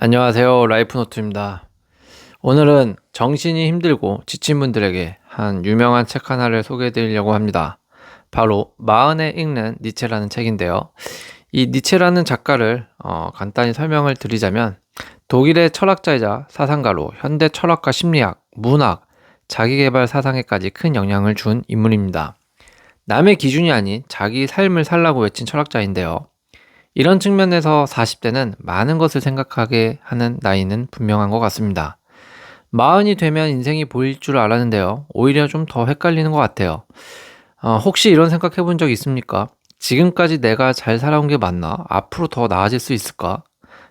안녕하세요. 라이프노트입니다. 오늘은 정신이 힘들고 지친 분들에게 한 유명한 책 하나를 소개해 드리려고 합니다. 바로 마흔에 읽는 니체라는 책인데요. 이 니체라는 작가를 간단히 설명을 드리자면 독일의 철학자이자 사상가로 현대 철학과 심리학, 문학, 자기계발 사상에까지 큰 영향을 준 인물입니다. 남의 기준이 아닌 자기 삶을 살라고 외친 철학자인데요. 이런 측면에서 40대는 많은 것을 생각하게 하는 나이는 분명한 것 같습니다. 마흔이 되면 인생이 보일 줄 알았는데요. 오히려 좀 더 헷갈리는 것 같아요. 혹시 이런 생각 해본 적 있습니까? 지금까지 내가 잘 살아온 게 맞나? 앞으로 더 나아질 수 있을까?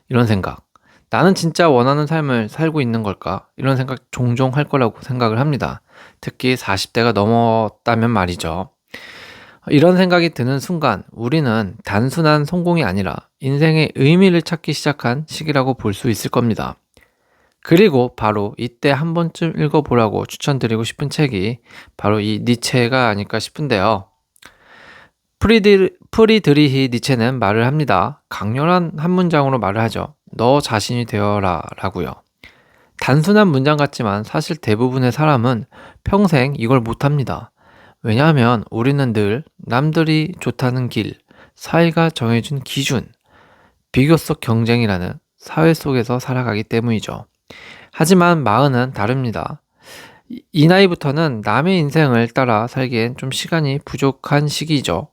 이런 생각. 나는 진짜 원하는 삶을 살고 있는 걸까? 이런 생각 종종 할 거라고 생각을 합니다. 특히 40대가 넘었다면 말이죠. 이런 생각이 드는 순간 우리는 단순한 성공이 아니라 인생의 의미를 찾기 시작한 시기라고 볼 수 있을 겁니다. 그리고 바로 이때 한 번쯤 읽어보라고 추천드리고 싶은 책이 바로 이 니체가 아닐까 싶은데요. 프리드리히 니체는 말을 합니다. 강렬한 한 문장으로 말을 하죠. 너 자신이 되어라 라고요. 단순한 문장 같지만 사실 대부분의 사람은 평생 이걸 못합니다. 왜냐하면 우리는 늘 남들이 좋다는 길, 사회가 정해준 기준, 비교 속 경쟁이라는 사회 속에서 살아가기 때문이죠. 하지만 마흔은 다릅니다. 이 나이부터는 남의 인생을 따라 살기엔 좀 시간이 부족한 시기죠.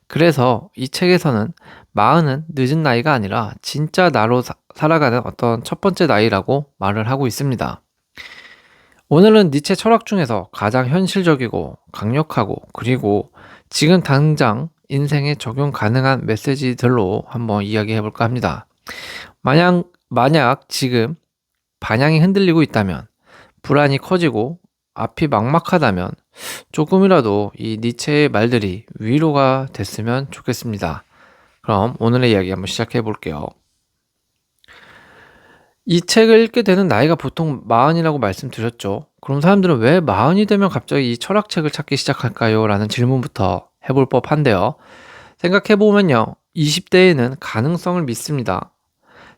그래서 이 책에서는 마흔은 늦은 나이가 아니라 진짜 나로 살아가는 어떤 첫 번째 나이라고 말을 하고 있습니다. 오늘은 니체 철학 중에서 가장 현실적이고 강력하고 그리고 지금 당장 인생에 적용 가능한 메시지들로 한번 이야기해 볼까 합니다. 만약 지금 방향이 흔들리고 있다면, 불안이 커지고 앞이 막막하다면 조금이라도 이 니체의 말들이 위로가 됐으면 좋겠습니다. 그럼 오늘의 이야기 한번 시작해 볼게요. 이 책을 읽게 되는 나이가 보통 마흔이라고 말씀드렸죠. 그럼 사람들은 왜 마흔이 되면 갑자기 이 철학책을 찾기 시작할까요? 라는 질문부터 해볼 법한데요. 생각해보면요. 20대에는 가능성을 믿습니다.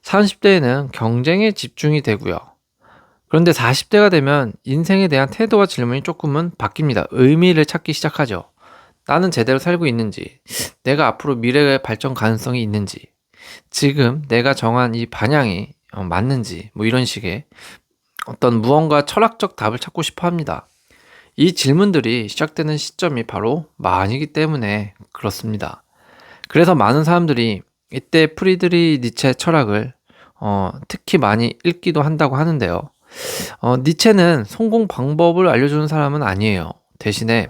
30대에는 경쟁에 집중이 되고요. 그런데 40대가 되면 인생에 대한 태도와 질문이 조금은 바뀝니다. 의미를 찾기 시작하죠. 나는 제대로 살고 있는지, 내가 앞으로 미래의 발전 가능성이 있는지, 지금 내가 정한 이 방향이 맞는지, 뭐 이런 식의 어떤 무언가 철학적 답을 찾고 싶어 합니다. 이 질문들이 시작되는 시점이 바로 마흔이기 때문에 그렇습니다. 그래서 많은 사람들이 이때 프리드리 니체 철학을 특히 많이 읽기도 한다고 하는데요. 니체는 성공 방법을 알려주는 사람은 아니에요. 대신에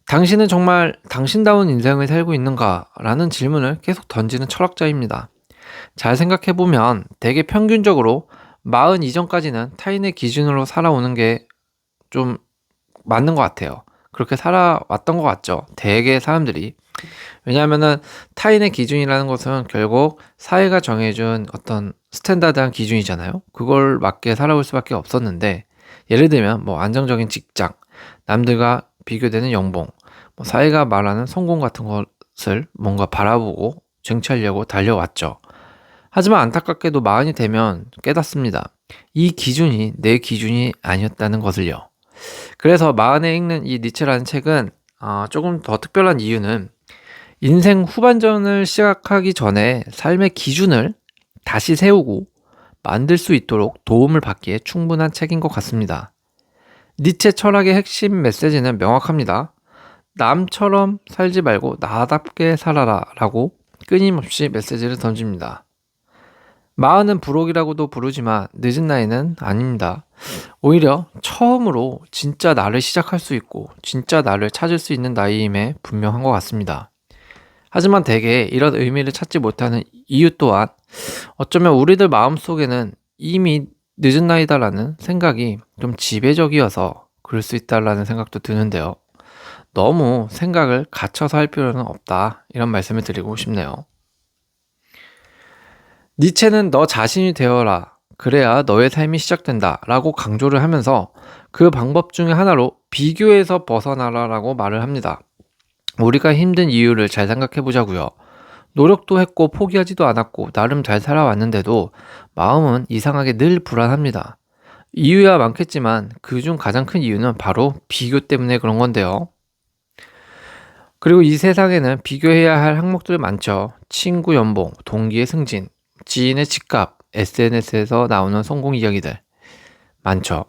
당신은 정말 당신다운 인생을 살고 있는가? 라는 질문을 계속 던지는 철학자입니다. 잘 생각해보면 되게 평균적으로 마흔 이전까지는 타인의 기준으로 살아오는 게 좀 맞는 것 같아요. 그렇게 살아왔던 것 같죠. 대개 사람들이. 왜냐하면은 타인의 기준이라는 것은 결국 사회가 정해준 어떤 스탠다드한 기준이잖아요. 그걸 맞게 살아올 수밖에 없었는데 예를 들면 뭐 안정적인 직장, 남들과 비교되는 연봉, 뭐 사회가 말하는 성공 같은 것을 뭔가 바라보고 쟁취하려고 달려왔죠. 하지만 안타깝게도 마흔이 되면 깨닫습니다. 이 기준이 내 기준이 아니었다는 것을요. 그래서 마흔에 읽는 이 니체라는 책은 조금 더 특별한 이유는 인생 후반전을 시작하기 전에 삶의 기준을 다시 세우고 만들 수 있도록 도움을 받기에 충분한 책인 것 같습니다. 니체 철학의 핵심 메시지는 명확합니다. 남처럼 살지 말고 나답게 살아라 라고 끊임없이 메시지를 던집니다. 마흔은 불혹이라고도 부르지만 늦은 나이는 아닙니다. 오히려 처음으로 진짜 나를 시작할 수 있고 진짜 나를 찾을 수 있는 나이임에 분명한 것 같습니다. 하지만 대개 이런 의미를 찾지 못하는 이유 또한 어쩌면 우리들 마음속에는 이미 늦은 나이다라는 생각이 좀 지배적이어서 그럴 수 있다라는 생각도 드는데요. 너무 생각을 갇혀서 할 필요는 없다 이런 말씀을 드리고 싶네요. 니체는 너 자신이 되어라. 그래야 너의 삶이 시작된다. 라고 강조를 하면서 그 방법 중에 하나로 비교에서 벗어나라 라고 말을 합니다. 우리가 힘든 이유를 잘 생각해 보자고요. 노력도 했고 포기하지도 않았고 나름 잘 살아왔는데도 마음은 이상하게 늘 불안합니다. 이유야 많겠지만 그중 가장 큰 이유는 바로 비교 때문에 그런 건데요. 그리고 이 세상에는 비교해야 할 항목들이 많죠. 친구 연봉, 동기의 승진, 지인의 집값, SNS에서 나오는 성공 이야기들 많죠.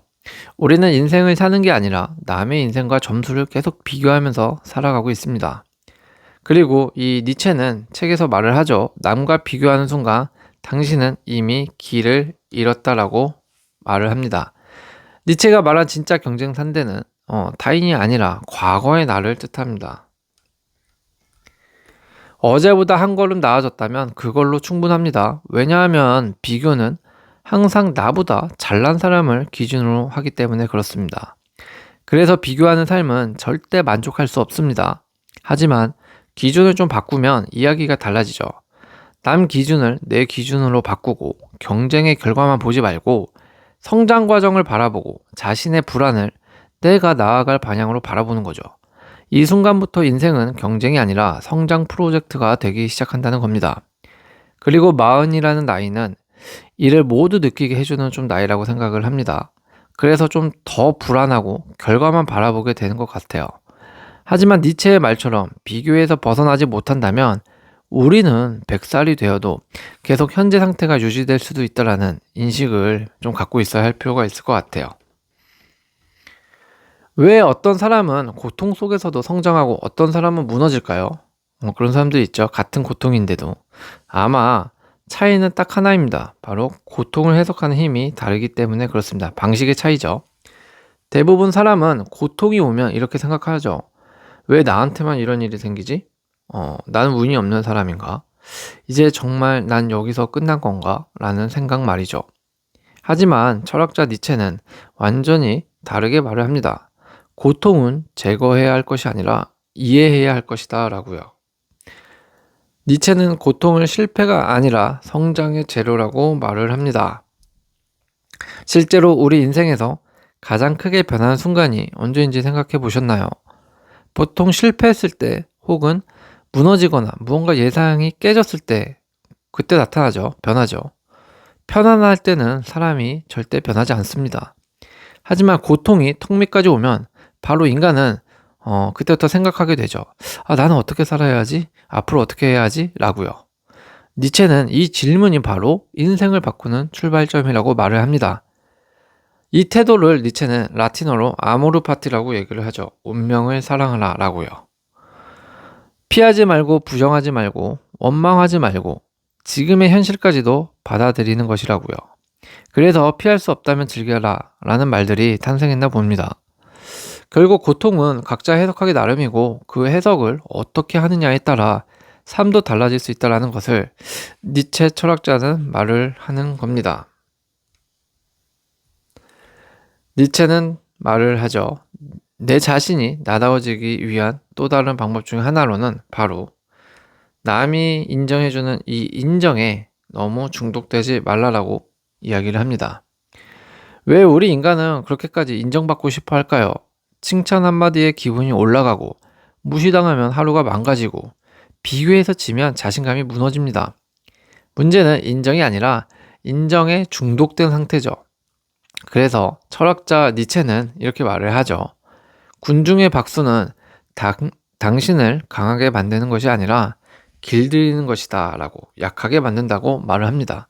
우리는 인생을 사는 게 아니라 남의 인생과 점수를 계속 비교하면서 살아가고 있습니다. 그리고 이 니체는 책에서 말을 하죠. 남과 비교하는 순간 당신은 이미 길을 잃었다라고 말을 합니다. 니체가 말한 진짜 경쟁 상대는 타인이 아니라 과거의 나를 뜻합니다. 어제보다 한 걸음 나아졌다면 그걸로 충분합니다. 왜냐하면 비교는 항상 나보다 잘난 사람을 기준으로 하기 때문에 그렇습니다. 그래서 비교하는 삶은 절대 만족할 수 없습니다. 하지만 기준을 좀 바꾸면 이야기가 달라지죠. 남 기준을 내 기준으로 바꾸고 경쟁의 결과만 보지 말고 성장 과정을 바라보고 자신의 불안을 내가 나아갈 방향으로 바라보는 거죠. 이 순간부터 인생은 경쟁이 아니라 성장 프로젝트가 되기 시작한다는 겁니다. 그리고 마흔이라는 나이는 이를 모두 느끼게 해주는 좀 나이라고 생각을 합니다. 그래서 좀 더 불안하고 결과만 바라보게 되는 것 같아요. 하지만 니체의 말처럼 비교에서 벗어나지 못한다면 우리는 100살이 되어도 계속 현재 상태가 유지될 수도 있다라는 인식을 좀 갖고 있어야 할 필요가 있을 것 같아요. 왜 어떤 사람은 고통 속에서도 성장하고 어떤 사람은 무너질까요? 그런 사람들이 있죠. 같은 고통인데도. 아마 차이는 딱 하나입니다. 바로 고통을 해석하는 힘이 다르기 때문에 그렇습니다. 방식의 차이죠. 대부분 사람은 고통이 오면 이렇게 생각하죠. 왜 나한테만 이런 일이 생기지? 나는 운이 없는 사람인가? 이제 정말 난 여기서 끝난 건가? 라는 생각 말이죠. 하지만 철학자 니체는 완전히 다르게 말을 합니다. 고통은 제거해야 할 것이 아니라 이해해야 할 것이다 라고요. 니체는 고통을 실패가 아니라 성장의 재료라고 말을 합니다. 실제로 우리 인생에서 가장 크게 변한 순간이 언제인지 생각해 보셨나요? 보통 실패했을 때 혹은 무너지거나 무언가 예상이 깨졌을 때 그때 나타나죠. 변하죠. 편안할 때는 사람이 절대 변하지 않습니다. 하지만 고통이 턱 밑까지 오면 바로 인간은 그때부터 생각하게 되죠. 나는 어떻게 살아야 하지? 앞으로 어떻게 해야 하지? 라고요. 니체는 이 질문이 바로 인생을 바꾸는 출발점이라고 말을 합니다. 이 태도를 니체는 라틴어로 아모르 파티라고 얘기를 하죠. 운명을 사랑하라 라고요. 피하지 말고 부정하지 말고 원망하지 말고 지금의 현실까지도 받아들이는 것이라고요. 그래서 피할 수 없다면 즐겨라 라는 말들이 탄생했나 봅니다. 결국 고통은 각자 해석하기 나름이고 그 해석을 어떻게 하느냐에 따라 삶도 달라질 수 있다는 것을 니체 철학자는 말을 하는 겁니다. 니체는 말을 하죠. 내 자신이 나다워지기 위한 또 다른 방법 중 하나로는 바로 남이 인정해주는 이 인정에 너무 중독되지 말라라고 이야기를 합니다. 왜 우리 인간은 그렇게까지 인정받고 싶어 할까요? 칭찬 한마디에 기분이 올라가고 무시당하면 하루가 망가지고 비교해서 지면 자신감이 무너집니다. 문제는 인정이 아니라 인정에 중독된 상태죠. 그래서 철학자 니체는 이렇게 말을 하죠. 군중의 박수는 당신을 강하게 만드는 것이 아니라 길들이는 것이다 라고 약하게 만든다고 말을 합니다.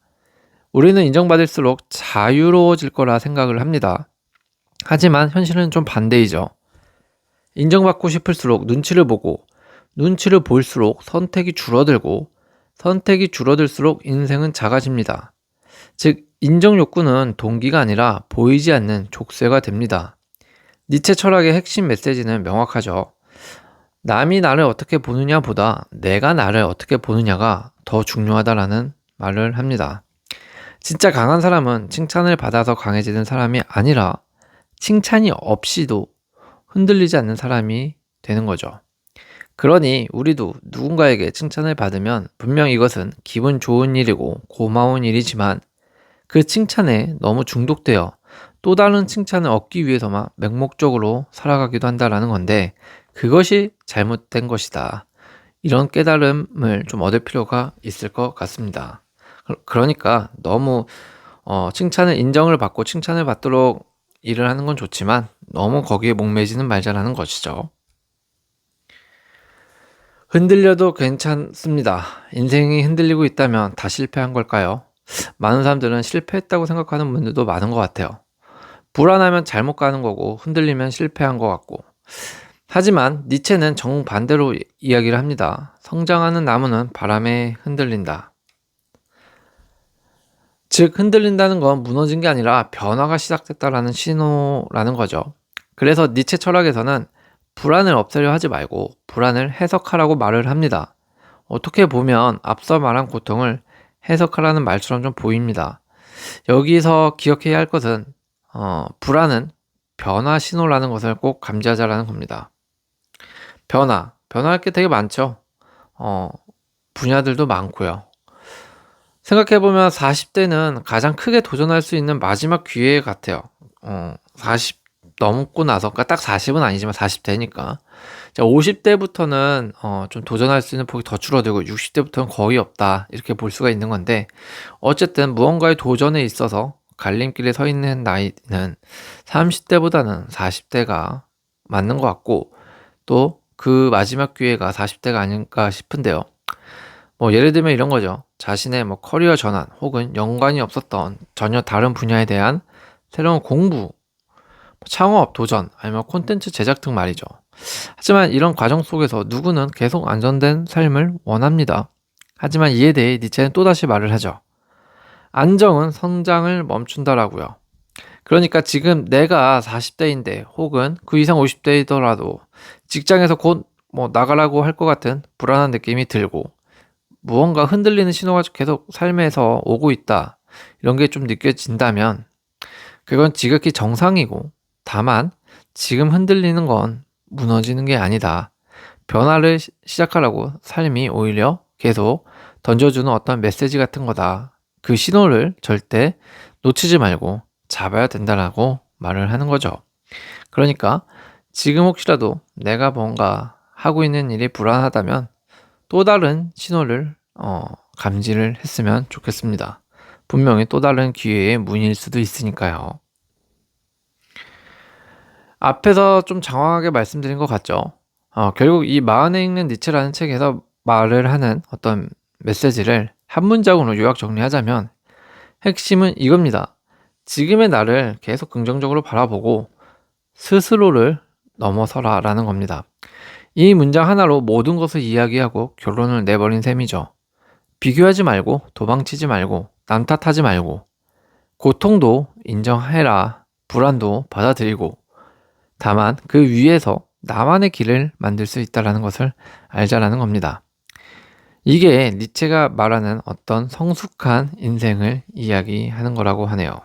우리는 인정받을수록 자유로워질 거라 생각을 합니다. 하지만 현실은 좀 반대이죠. 인정받고 싶을수록 눈치를 보고 눈치를 볼수록 선택이 줄어들고 선택이 줄어들수록 인생은 작아집니다. 즉 인정 욕구는 동기가 아니라 보이지 않는 족쇄가 됩니다. 니체 철학의 핵심 메시지는 명확하죠. 남이 나를 어떻게 보느냐보다 내가 나를 어떻게 보느냐가 더 중요하다라는 말을 합니다. 진짜 강한 사람은 칭찬을 받아서 강해지는 사람이 아니라 칭찬이 없이도 흔들리지 않는 사람이 되는 거죠. 그러니 우리도 누군가에게 칭찬을 받으면 분명 이것은 기분 좋은 일이고 고마운 일이지만 그 칭찬에 너무 중독되어 또 다른 칭찬을 얻기 위해서만 맹목적으로 살아가기도 한다라는 건데 그것이 잘못된 것이다. 이런 깨달음을 좀 얻을 필요가 있을 것 같습니다. 그러니까 너무 칭찬을 인정을 받고 칭찬을 받도록 일을 하는 건 좋지만 너무 거기에 목매지는 말자라는 것이죠. 흔들려도 괜찮습니다. 인생이 흔들리고 있다면 다 실패한 걸까요? 많은 사람들은 실패했다고 생각하는 분들도 많은 것 같아요. 불안하면 잘못 가는 거고 흔들리면 실패한 것 같고. 하지만 니체는 정반대로 이야기를 합니다. 성장하는 나무는 바람에 흔들린다. 즉 흔들린다는 건 무너진 게 아니라 변화가 시작됐다라는 신호라는 거죠. 그래서 니체 철학에서는 불안을 없애려 하지 말고 불안을 해석하라고 말을 합니다. 어떻게 보면 앞서 말한 고통을 해석하라는 말처럼 좀 보입니다. 여기서 기억해야 할 것은 불안은 변화 신호라는 것을 꼭 감지하자라는 겁니다. 변화할 게 되게 많죠. 분야들도 많고요. 생각해보면 40대는 가장 크게 도전할 수 있는 마지막 기회 같아요. 40 넘고 나서, 그러니까 딱 40은 아니지만 40대니까. 50대부터는 좀 도전할 수 있는 폭이 더 줄어들고 60대부터는 거의 없다. 이렇게 볼 수가 있는 건데, 어쨌든 무언가의 도전에 있어서 갈림길에 서 있는 나이는 30대보다는 40대가 맞는 것 같고, 또 그 마지막 기회가 40대가 아닐까 싶은데요. 예를 들면 이런 거죠. 자신의 커리어 전환 혹은 연관이 없었던 전혀 다른 분야에 대한 새로운 공부, 창업, 도전, 아니면 콘텐츠 제작 등 말이죠. 하지만 이런 과정 속에서 누구는 계속 안정된 삶을 원합니다. 하지만 이에 대해 니체는 또다시 말을 하죠. 안정은 성장을 멈춘다라고요. 그러니까 지금 내가 40대인데 혹은 그 이상 50대이더라도 직장에서 곧 나가라고 할 것 같은 불안한 느낌이 들고 무언가 흔들리는 신호가 계속 삶에서 오고 있다. 이런 게 좀 느껴진다면 그건 지극히 정상이고 다만 지금 흔들리는 건 무너지는 게 아니다. 변화를 시작하라고 삶이 오히려 계속 던져주는 어떤 메시지 같은 거다. 그 신호를 절대 놓치지 말고 잡아야 된다라고 말을 하는 거죠. 그러니까 지금 혹시라도 내가 뭔가 하고 있는 일이 불안하다면 또 다른 신호를 감지를 했으면 좋겠습니다. 분명히 또 다른 기회의 문일 수도 있으니까요. 앞에서 좀 장황하게 말씀드린 것 같죠. 결국 이 마흔에 읽는 니체라는 책에서 말을 하는 어떤 메시지를 한 문장으로 요약 정리하자면 핵심은 이겁니다. 지금의 나를 계속 긍정적으로 바라보고 스스로를 넘어서라 라는 겁니다. 이 문장 하나로 모든 것을 이야기하고 결론을 내버린 셈이죠. 비교하지 말고 도망치지 말고 남 탓하지 말고 고통도 인정해라. 불안도 받아들이고 다만 그 위에서 나만의 길을 만들 수 있다는 것을 알자라는 겁니다. 이게 니체가 말하는 어떤 성숙한 인생을 이야기하는 거라고 하네요.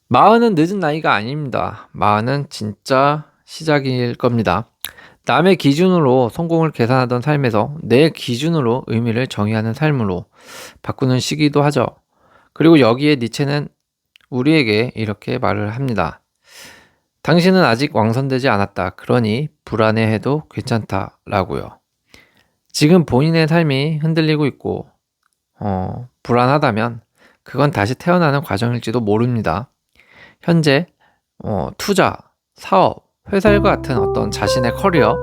마흔은 늦은 나이가 아닙니다. 마흔은 진짜 시작일 겁니다. 남의 기준으로 성공을 계산하던 삶에서 내 기준으로 의미를 정의하는 삶으로 바꾸는 시기도 하죠. 그리고 여기에 니체는 우리에게 이렇게 말을 합니다. 당신은 아직 왕선되지 않았다. 그러니 불안해해도 괜찮다. 라고요. 지금 본인의 삶이 흔들리고 있고 불안하다면 그건 다시 태어나는 과정일지도 모릅니다. 현재 투자, 사업, 회사 일과 같은 어떤 자신의 커리어,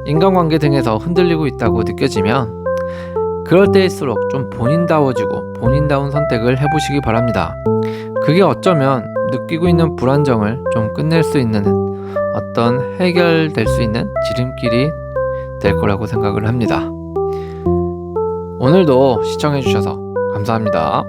인간관계 등에서 흔들리고 있다고 느껴지면 그럴 때일수록 좀 본인다워지고 본인다운 선택을 해보시기 바랍니다. 그게 어쩌면 느끼고 있는 불안정을 좀 끝낼 수 있는 어떤 해결될 수 있는 지름길이 될 거라고 생각을 합니다. 오늘도 시청해주셔서 감사합니다.